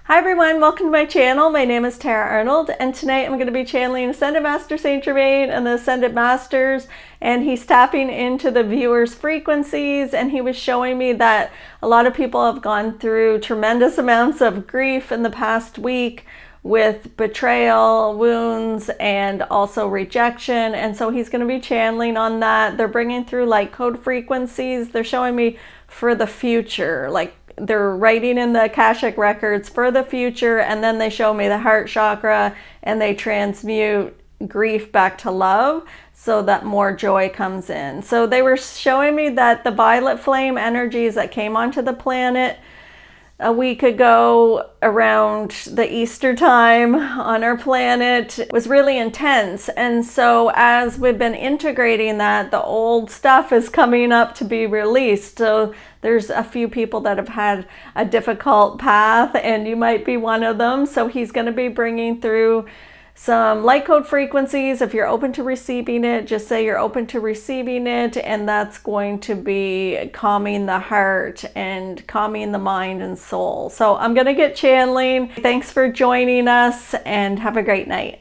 Hi everyone, welcome to my channel. My name is Tara Arnold, and tonight I'm going to be channeling Ascended Master St Germain and the Ascended Masters, and he's tapping into the viewers' frequencies, and he was showing me that a lot of people have gone through tremendous amounts of grief in the past week with betrayal, wounds, and also rejection, and so he's going to be channeling on that. They're bringing through like code frequencies. They're showing me for the future, like they're writing in the Akashic records for the future, and then they show me the heart chakra and they transmute grief back to love so that more joy comes in. So they were showing me that the violet flame energies that came onto the planet a week ago around the Easter time on our planet was really intense. And so as we've been integrating that, the old stuff is coming up to be released. So there's a few people that have had a difficult path, and you might be one of them. So he's going to be bringing through some light code frequencies. If you're open to receiving it, just say you're open to receiving it, and that's going to be calming the heart and calming the mind and soul. So I'm going to get channeling. Thanks for joining us, and have a great night.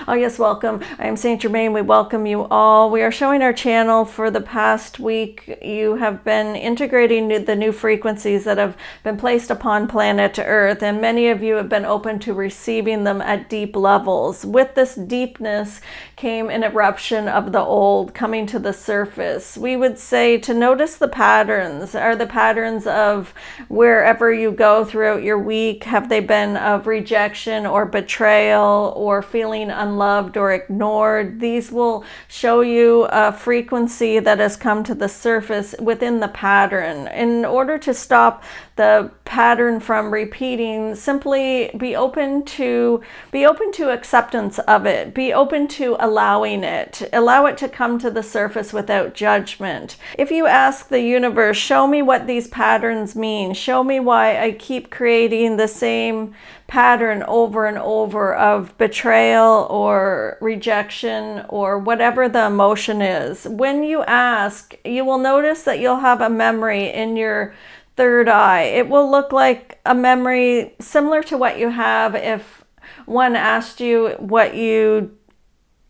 Oh yes, welcome. I am St. Germain. We welcome you all. We are showing our channel for the past week. You have been integrating the new frequencies that have been placed upon planet Earth, and many of you have been open to receiving them at deep levels. With this deepness came an eruption of the old coming to the surface. We would say to notice the patterns. Are the patterns of wherever you go throughout your week, have they been of rejection or betrayal or feeling unloved or ignored? These will show you a frequency that has come to the surface within the pattern. In order to stop the pattern from repeating, simply be open to acceptance of it. Be open to allowing it. Allow it to come to the surface without judgment. If you ask the universe, show me what these patterns mean. Show me why I keep creating the same pattern over and over of betrayal or rejection or whatever the emotion is. When you ask, you will notice that you'll have a memory in your third eye. It will look like a memory similar to what you have if one asked you what you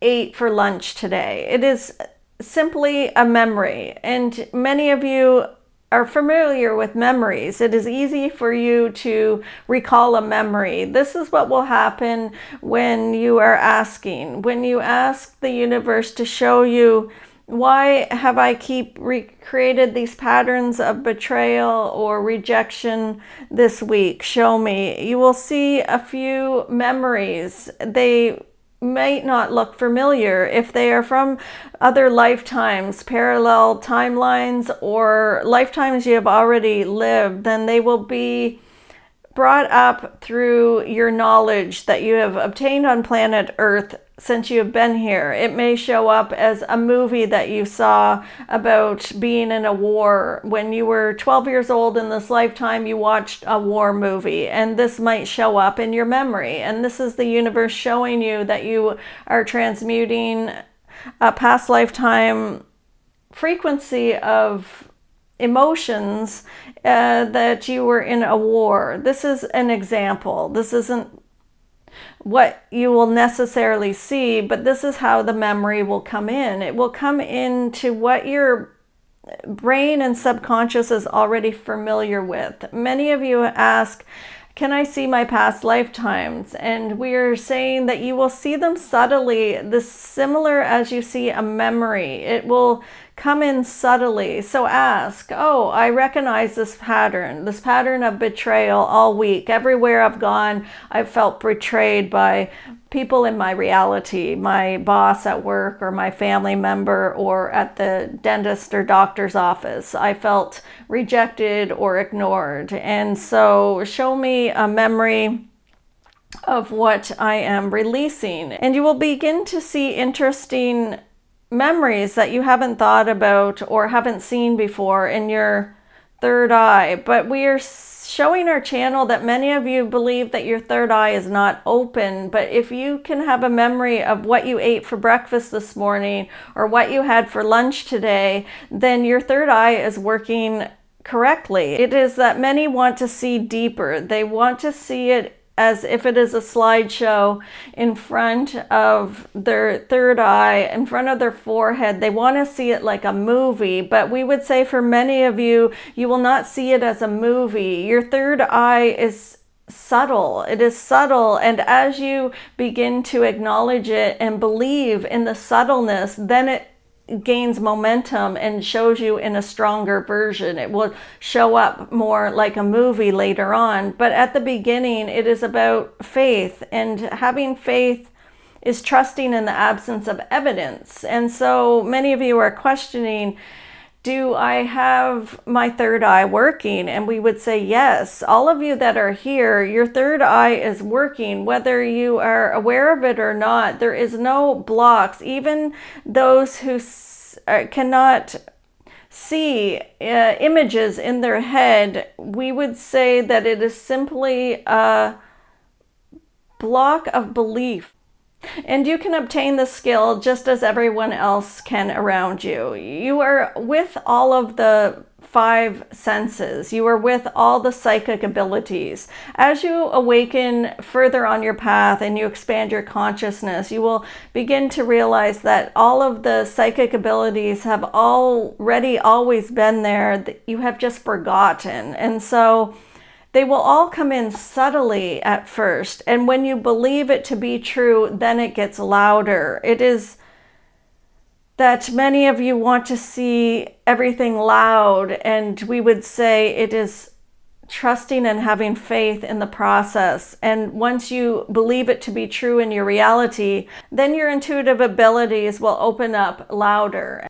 ate for lunch today. It is simply a memory, and many of you are familiar with memories. It is easy for you to recall a memory. This is what will happen when you are asking. When you ask the universe to show you, why have I keep recreated these patterns of betrayal or rejection this week? Show me. You will see a few memories. They might not look familiar. If they are from other lifetimes, parallel timelines, or lifetimes you have already lived, then they will be brought up through your knowledge that you have obtained on planet Earth since you have been here. It may show up as a movie that you saw about being in a war. When you were 12 years old in this lifetime, you watched a war movie, and this might show up in your memory. And this is the universe showing you that you are transmuting a past lifetime frequency of emotions that you were in a war. This is an example. This isn't what you will necessarily see, but this is how the memory will come in. It will come into what your brain and subconscious is already familiar with. Many of you ask, can I see my past lifetimes? And we are saying that you will see them subtly, this similar as you see a memory. It will come in subtly. So ask, oh, I recognize this pattern of betrayal all week. Everywhere I've gone, I've felt betrayed by people in my reality, my boss at work or my family member or at the dentist or doctor's office. I felt rejected or ignored. And so show me a memory of what I am releasing. And you will begin to see interesting memories that you haven't thought about or haven't seen before in your third eye. But we are showing our channel that many of you believe that your third eye is not open. But if you can have a memory of what you ate for breakfast this morning or what you had for lunch today, then your third eye is working correctly. It is that many want to see deeper. They want to see it as if it is a slideshow in front of their third eye, in front of their forehead. They want to see it like a movie, but we would say for many of you, you will not see it as a movie. Your third eye is subtle. It is subtle, and as you begin to acknowledge it and believe in the subtleness, then it gains momentum and shows you in a stronger version. It will show up more like a movie later on, but at the beginning it is about faith, and having faith is trusting in the absence of evidence. And so many of you are questioning, do I have my third eye working? And we would say yes. All of you that are here, your third eye is working, whether you are aware of it or not. There is no blocks. Even those who cannot see images in their head, we would say that it is simply a block of belief. And you can obtain the skill just as everyone else can around you. You are with all of the 5 senses. You are with all the psychic abilities. As you awaken further on your path and you expand your consciousness, you will begin to realize that all of the psychic abilities have already always been there, that you have just forgotten. And so they will all come in subtly at first, and when you believe it to be true, then it gets louder. It is that many of you want to see everything loud, and we would say it is trusting and having faith in the process. And once you believe it to be true in your reality, then your intuitive abilities will open up louder.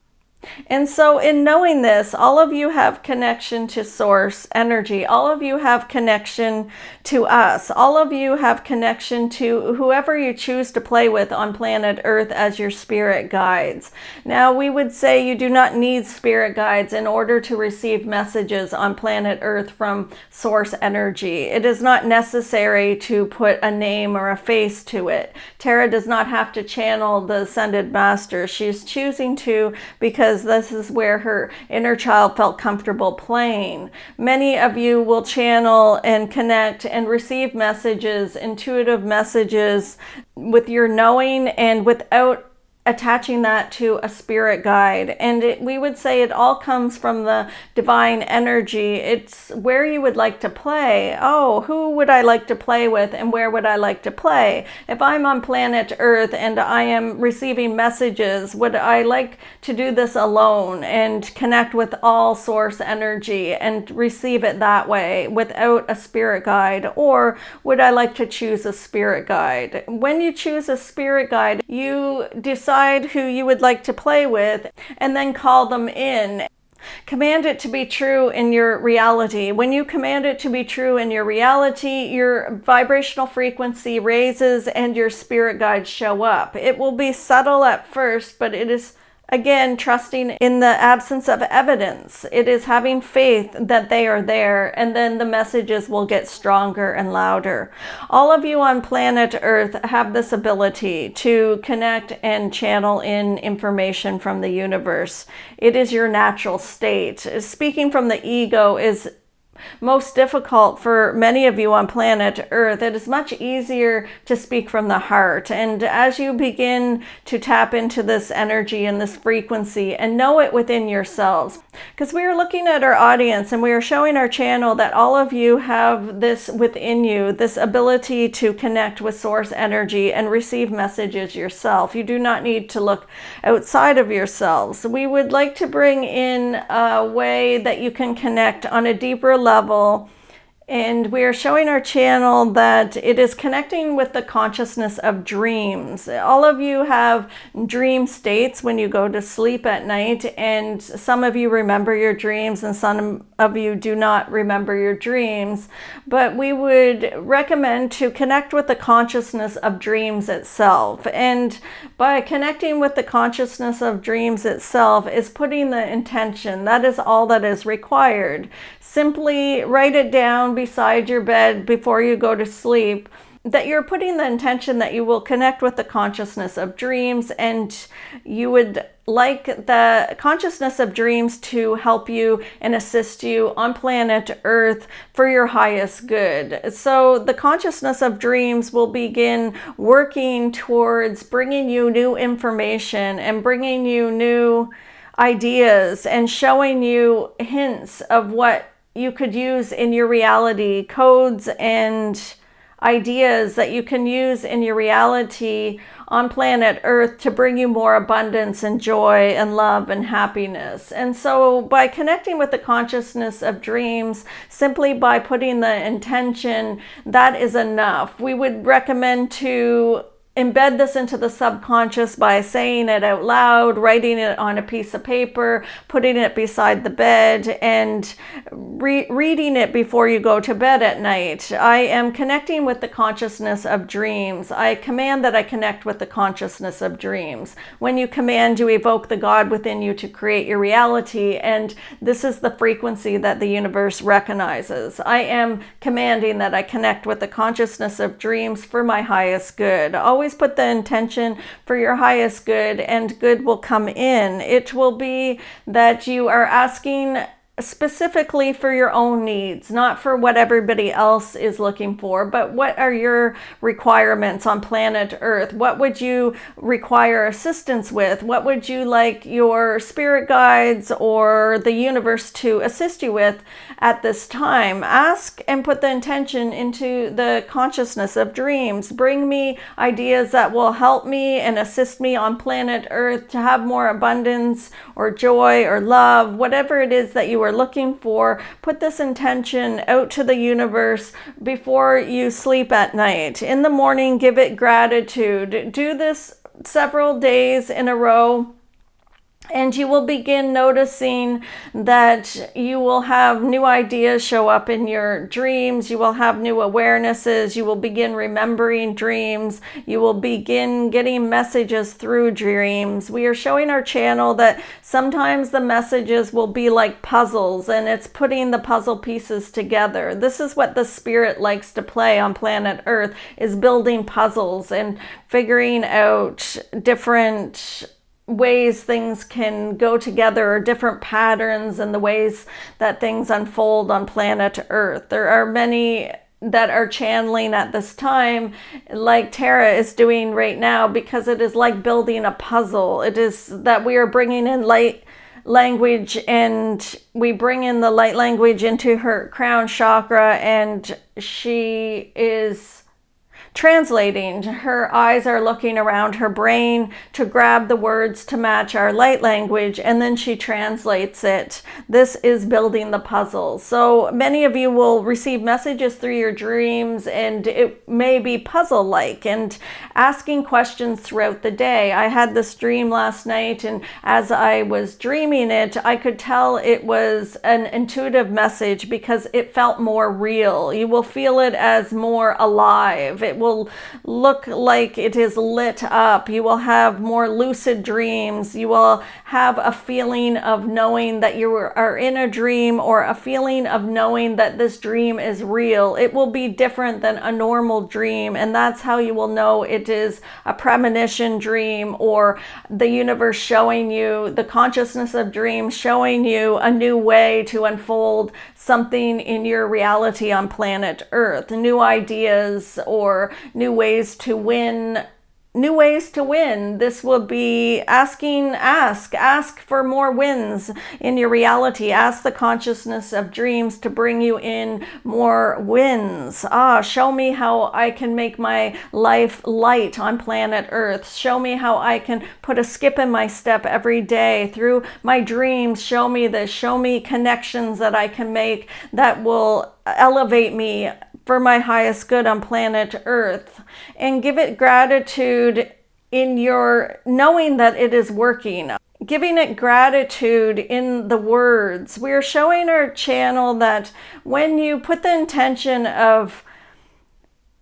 And so in knowing this, all of you have connection to source energy. All of you have connection to us. All of you have connection to whoever you choose to play with on planet Earth as your spirit guides. Now, we would say you do not need spirit guides in order to receive messages on planet Earth from source energy. It is not necessary to put a name or a face to it. Tara does not have to channel the ascended master. She's choosing to because this is where her inner child felt comfortable playing. Many of you will channel and connect and receive messages, intuitive messages, with your knowing and without attaching that to a spirit guide. And we would say it all comes from the divine energy. It's where you would like to play. Oh, who would I like to play with, and where would I like to play? If I'm on planet Earth and I am receiving messages, would I like to do this alone and connect with all source energy and receive it that way without a spirit guide? Or would I like to choose a spirit guide? When you choose a spirit guide, you decide who you would like to play with and then call them in. Command it to be true in your reality. When you command it to be true in your reality, your vibrational frequency raises and your spirit guides show up. It will be subtle at first, but it is, again, trusting in the absence of evidence. It is having faith that they are there, and then the messages will get stronger and louder. All of you on planet Earth have this ability to connect and channel in information from the universe. It is your natural state. Speaking from the ego is most difficult for many of you on planet Earth. It is much easier to speak from the heart. And as you begin to tap into this energy and this frequency and know it within yourselves, because we are looking at our audience and we are showing our channel that all of you have this within you, this ability to connect with source energy and receive messages yourself. You do not need to look outside of yourselves. We would like to bring in a way that you can connect on a deeper level, and we are showing our channel that it is connecting with the consciousness of dreams. All of you have dream states when you go to sleep at night, and some of you remember your dreams and some of you do not remember your dreams, but we would recommend to connect with the consciousness of dreams itself. And by connecting with the consciousness of dreams itself is putting the intention. That is all that is required. Simply write it down beside your bed before you go to sleep that you're putting the intention that you will connect with the consciousness of dreams, and you would like the consciousness of dreams to help you and assist you on planet Earth for your highest good. So the consciousness of dreams will begin working towards bringing you new information and bringing you new ideas and showing you hints of what you could use in your reality, codes and ideas that you can use in your reality on planet Earth to bring you more abundance and joy and love and happiness. And so by connecting with the consciousness of dreams, simply by putting the intention, that is enough. We would recommend to embed this into the subconscious by saying it out loud, writing it on a piece of paper, putting it beside the bed, and reading it before you go to bed at night. I am connecting with the consciousness of dreams. I command that I connect with the consciousness of dreams. When you command, you evoke the God within you to create your reality, and this is the frequency that the universe recognizes. I am commanding that I connect with the consciousness of dreams for my highest good. Always put the intention for your highest good, and good will come in. It will be that you are asking specifically for your own needs, not for what everybody else is looking for, but what are your requirements on planet Earth? What would you require assistance with? What would you like your spirit guides or the universe to assist you with at this time? Ask and put the intention into the consciousness of dreams. Bring me ideas that will help me and assist me on planet Earth to have more abundance or joy or love, whatever it is that you are looking for. Put this intention out to the universe before you sleep at night. In the morning, give it gratitude. Do this several days in a row, and you will begin noticing that you will have new ideas show up in your dreams. You will have new awarenesses. You will begin remembering dreams. You will begin getting messages through dreams. We are showing our channel that sometimes the messages will be like puzzles, and it's putting the puzzle pieces together. This is what the spirit likes to play on planet Earth, is building puzzles and figuring out different ways things can go together, or different patterns and the ways that things unfold on planet Earth. There are many that are channeling at this time, like Tara is doing right now, because it is like building a puzzle. It is that we are bringing in light language, and we bring in the light language into her crown chakra, and she is translating. Her eyes are looking around her brain to grab the words to match our light language, and then she translates it. This is building the puzzle. So many of you will receive messages through your dreams, and it may be puzzle-like, and asking questions throughout the day. I had this dream last night, and as I was dreaming it, I could tell it was an intuitive message because it felt more real. You will feel it as more alive. It will look like it is lit up. You will have more lucid dreams. You will have a feeling of knowing that you are in a dream, or a feeling of knowing that this dream is real. It will be different than a normal dream, and that's how you will know it is a premonition dream, or the universe showing you, the consciousness of dreams showing you a new way to unfold something in your reality on planet Earth. New ideas or new ways to win. This will be ask for more wins in your reality. Ask the consciousness of dreams to bring you in more wins. Show me how I can make my life light on planet Earth. Show me how I can put a skip in my step every day through my dreams. Show me this. Show me connections that I can make that will elevate me for my highest good on planet Earth. And give it gratitude in your knowing that it is working. Giving it gratitude in the words. We're showing our channel that when you put the intention of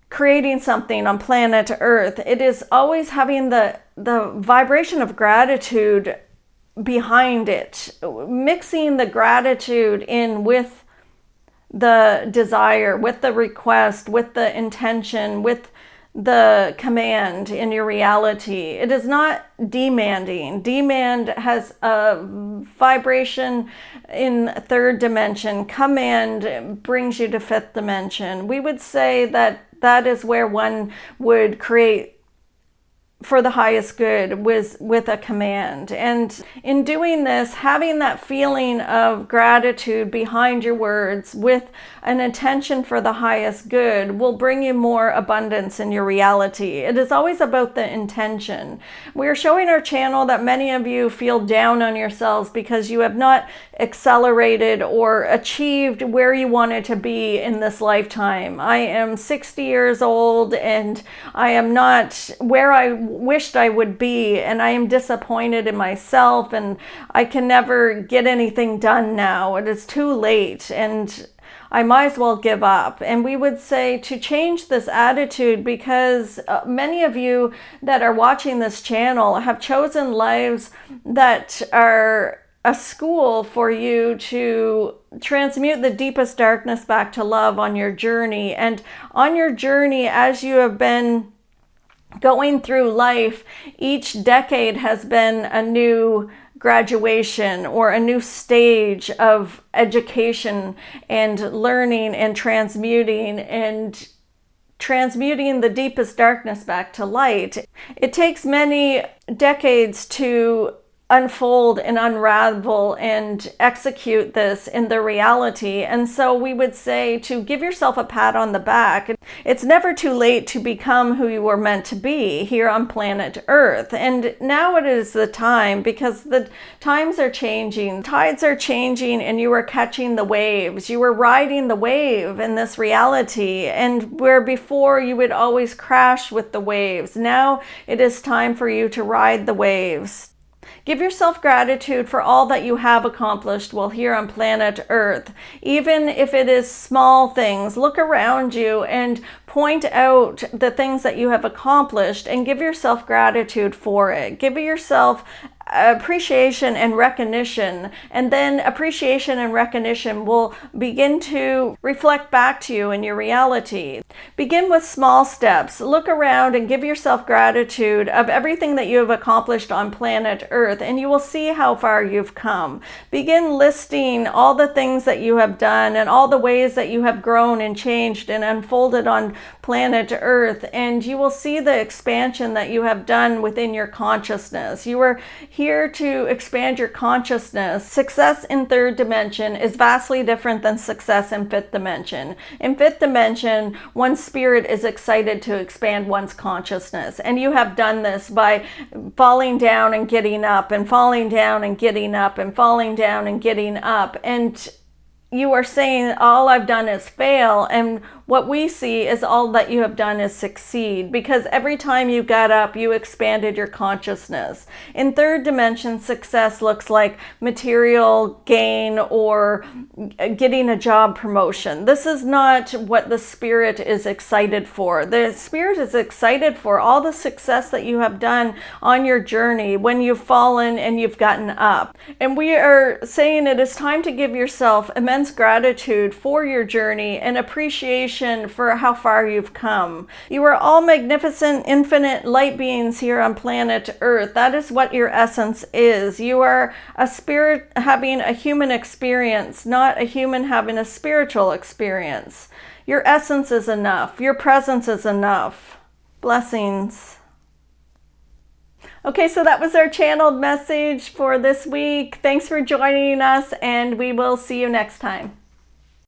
creating something on planet Earth, it is always having the vibration of gratitude behind it. Mixing the gratitude in with the desire, with the request, with the intention, with the command in your reality. It is not demanding. Demand has a vibration in third dimension. Command brings you to fifth dimension. We would say that that is where one would create for the highest good with a command. And in doing this, having that feeling of gratitude behind your words with an intention for the highest good will bring you more abundance in your reality. It is always about the intention. We are showing our channel that many of you feel down on yourselves because you have not accelerated or achieved where you wanted to be in this lifetime. I am 60 years old and I am not where I wished I would be, and I am disappointed in myself, and I can never get anything done now. It is too late and I might as well give up. And we would say to change this attitude, because many of you that are watching this channel have chosen lives that are a school for you to transmute the deepest darkness back to love on your journey. And on your journey, as you have been going through life, each decade has been a new graduation or a new stage of education and learning and transmuting the deepest darkness back to light. It takes many decades to unfold and unravel and execute this in the reality. And so we would say to give yourself a pat on the back. It's never too late to become who you were meant to be here on planet Earth. And now it is the time, because the times are changing, tides are changing, and you are catching the waves. You are riding the wave in this reality. And where before you would always crash with the waves, now it is time for you to ride the waves. Give yourself gratitude for all that you have accomplished while here on planet Earth. Even if it is small things, look around you and point out the things that you have accomplished and give yourself gratitude for it. Give yourself appreciation and recognition, and then appreciation and recognition will begin to reflect back to you in your reality. Begin with small steps. Look around and give yourself gratitude of everything that you have accomplished on planet Earth, and you will see how far you've come. Begin listing all the things that you have done and all the ways that you have grown and changed and unfolded on planet Earth, and you will see the expansion that you have done within your consciousness. You are here to expand your consciousness. Success in third dimension is vastly different than success in fifth dimension. In fifth dimension, one's spirit is excited to expand one's consciousness, and you have done this by falling down and getting up, and falling down and getting up, and falling down and getting up, and you are saying all I've done is fail, and what we see is all that you have done is succeed, because every time you got up, you expanded your consciousness. In third dimension, success looks like material gain or getting a job promotion. This is not what the spirit is excited for. The spirit is excited for all the success that you have done on your journey when you've fallen and you've gotten up. And we are saying it is time to give yourself immense gratitude for your journey and appreciation for how far you've come. You are all magnificent, infinite light beings here on planet Earth. That is what your essence is. You are a spirit having a human experience, not a human having a spiritual experience. Your essence is enough. Your presence is enough. Blessings. Okay, so that was our channeled message for this week. Thanks for joining us, and we will see you next time.